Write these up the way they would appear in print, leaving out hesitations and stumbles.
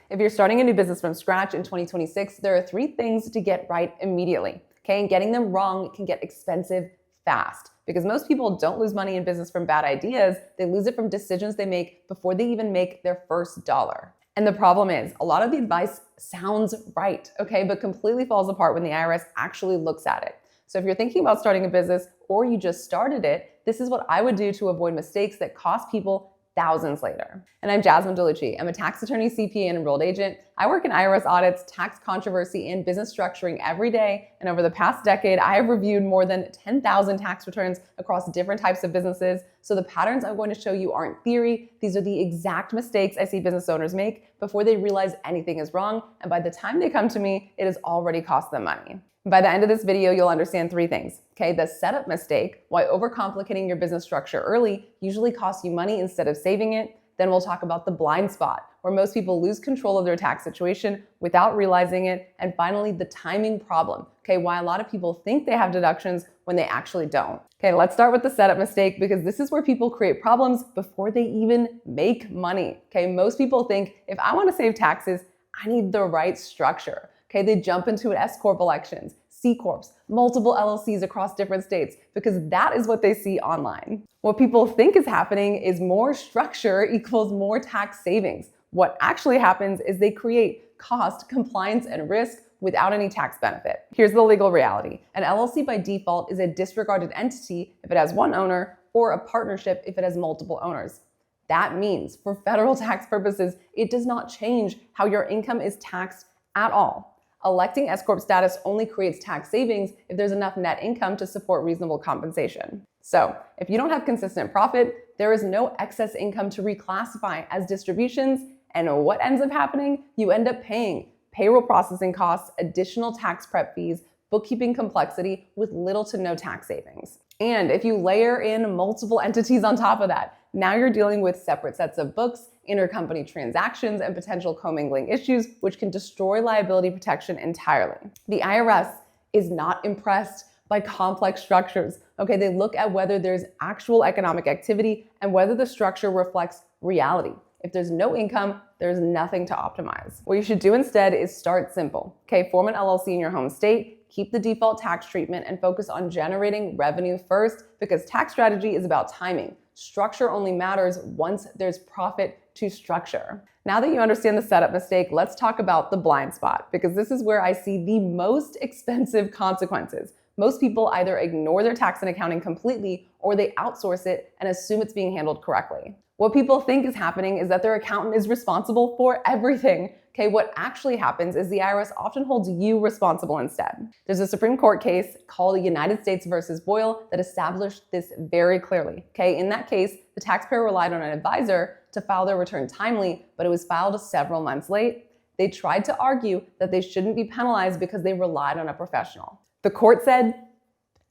If you're starting a new business from scratch in 2026, there are 3 things to get right immediately, okay? And getting them wrong can get expensive fast because most people don't lose money in business from bad ideas. They lose it from decisions they make before they even make their first dollar. And the problem is, a lot of the advice sounds right, okay, but completely falls apart when the IRS actually looks at it. So if you're thinking about starting a business or you just started it, this is what I would do to avoid mistakes that cost people thousands later. And I'm Jasmine DiLucci. I'm a tax attorney, CPA, and enrolled agent. I work in IRS audits, tax controversy, and business structuring every day. And over the past decade, I have reviewed more than 10,000 tax returns across different types of businesses. So the patterns I'm going to show you aren't theory. These are the exact mistakes I see business owners make before they realize anything is wrong. And by the time they come to me, it has already cost them money. By the end of this video, you'll understand 3 things, okay? The setup mistake, why overcomplicating your business structure early usually costs you money instead of saving it. Then we'll talk about the blind spot, where most people lose control of their tax situation without realizing it. And finally, the timing problem, okay? Why a lot of people think they have deductions when they actually don't. Okay, let's start with the setup mistake because this is where people create problems before they even make money, okay? Most people think if I want to save taxes, I need the right structure. Okay, they jump into an S-Corp elections, C-Corps, multiple LLCs across different states because that is what they see online. What people think is happening is more structure equals more tax savings. What actually happens is they create cost, compliance, and risk without any tax benefit. Here's the legal reality. An LLC by default is a disregarded entity if it has one owner or a partnership if it has multiple owners. That means for federal tax purposes, it does not change how your income is taxed at all. Electing S-Corp status only creates tax savings if there's enough net income to support reasonable compensation. So if you don't have consistent profit, there is no excess income to reclassify as distributions. And what ends up happening? You end up paying payroll processing costs, additional tax prep fees, bookkeeping complexity with little to no tax savings. And if you layer in multiple entities on top of that, now you're dealing with separate sets of books, intercompany transactions, and potential commingling issues, which can destroy liability protection entirely. The IRS is not impressed by complex structures. Okay, they look at whether there's actual economic activity and whether the structure reflects reality. If there's no income, there's nothing to optimize. What you should do instead is start simple. Okay, form an LLC in your home state, keep the default tax treatment, and focus on generating revenue first because tax strategy is about timing. Structure only matters once there's profit to structure. Now that you understand the setup mistake, let's talk about the blind spot because this is where I see the most expensive consequences. Most people either ignore their tax and accounting completely or they outsource it and assume it's being handled correctly. What people think is happening is that their accountant is responsible for everything. Okay, what actually happens is the IRS often holds you responsible instead. There's a Supreme Court case called United States versus Boyle that established this very clearly. Okay, in that case, the taxpayer relied on an advisor to file their return timely, but it was filed several months late. They tried to argue that they shouldn't be penalized because they relied on a professional. The court said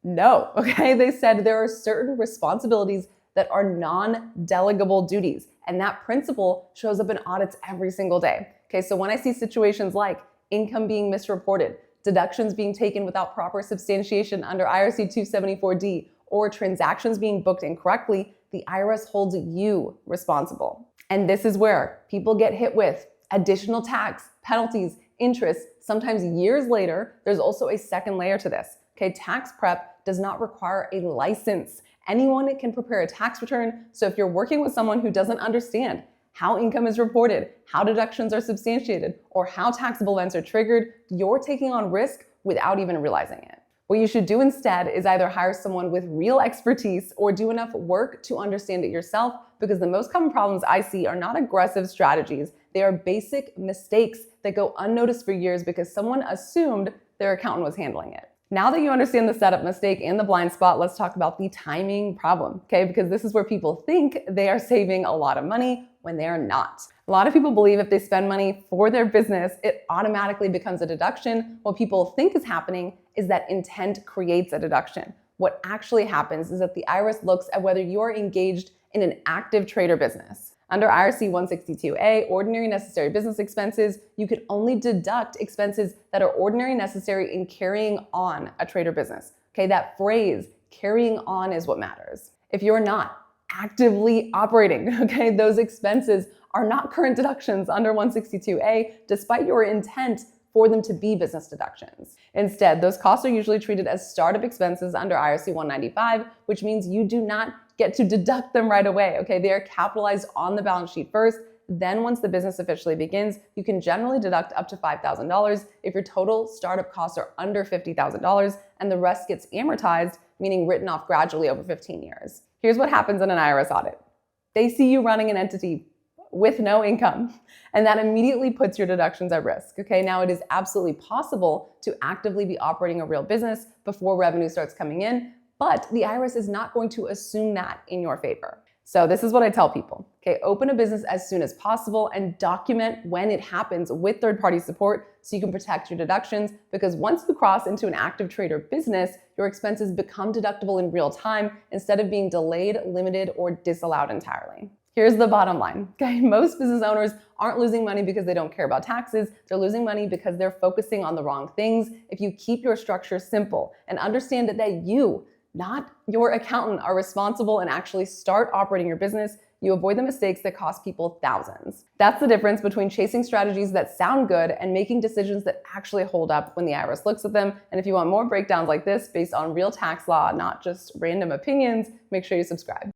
no, okay? They said there are certain responsibilities that are non-delegable duties, and that principle shows up in audits every single day. Okay, so when I see situations like income being misreported, deductions being taken without proper substantiation under IRC 274D, or transactions being booked incorrectly, the IRS holds you responsible. And this is where people get hit with additional tax, penalties, interest, sometimes years later. There's also a second layer to this. Okay, tax prep does not require a license. Anyone can prepare a tax return. So if you're working with someone who doesn't understand how income is reported, how deductions are substantiated, or how taxable events are triggered, you're taking on risk without even realizing it. What you should do instead is either hire someone with real expertise or do enough work to understand it yourself, because the most common problems I see are not aggressive strategies. They are basic mistakes that go unnoticed for years because someone assumed their accountant was handling it. Now that you understand the setup mistake and the blind spot, let's talk about the timing problem, okay? Because this is where people think they are saving a lot of money when they are not. A lot of people believe if they spend money for their business, it automatically becomes a deduction. What people think is happening is that intent creates a deduction. What actually happens is that the IRS looks at whether you are engaged in an active trade or business. Under IRC 162A, ordinary necessary business expenses, you could only deduct expenses that are ordinary necessary in carrying on a trade or business. Okay, that phrase, carrying on, is what matters. If you're not actively operating, okay? Those expenses are not current deductions under 162A, despite your intent for them to be business deductions. Instead, those costs are usually treated as startup expenses under IRC 195, which means you do not get to deduct them right away, okay? They are capitalized on the balance sheet first. Then once the business officially begins, you can generally deduct up to $5,000 if your total startup costs are under $50,000, and the rest gets amortized, meaning written off gradually over 15 years. Here's what happens in an IRS audit. They see you running an entity with no income, and that immediately puts your deductions at risk, okay? Now, it is absolutely possible to actively be operating a real business before revenue starts coming in, but the IRS is not going to assume that in your favor. So this is what I tell people, okay? Open a business as soon as possible and document when it happens with third-party support so you can protect your deductions, because once you cross into an active trade or business, your expenses become deductible in real time instead of being delayed, limited, or disallowed entirely. Here's the bottom line, okay? Most business owners aren't losing money because they don't care about taxes. They're losing money because they're focusing on the wrong things. If you keep your structure simple and understand that you, not your accountant, are responsible and actually start operating your business, you avoid the mistakes that cost people thousands. That's the difference between chasing strategies that sound good and making decisions that actually hold up when the IRS looks at them. And if you want more breakdowns like this based on real tax law, not just random opinions, make sure you subscribe.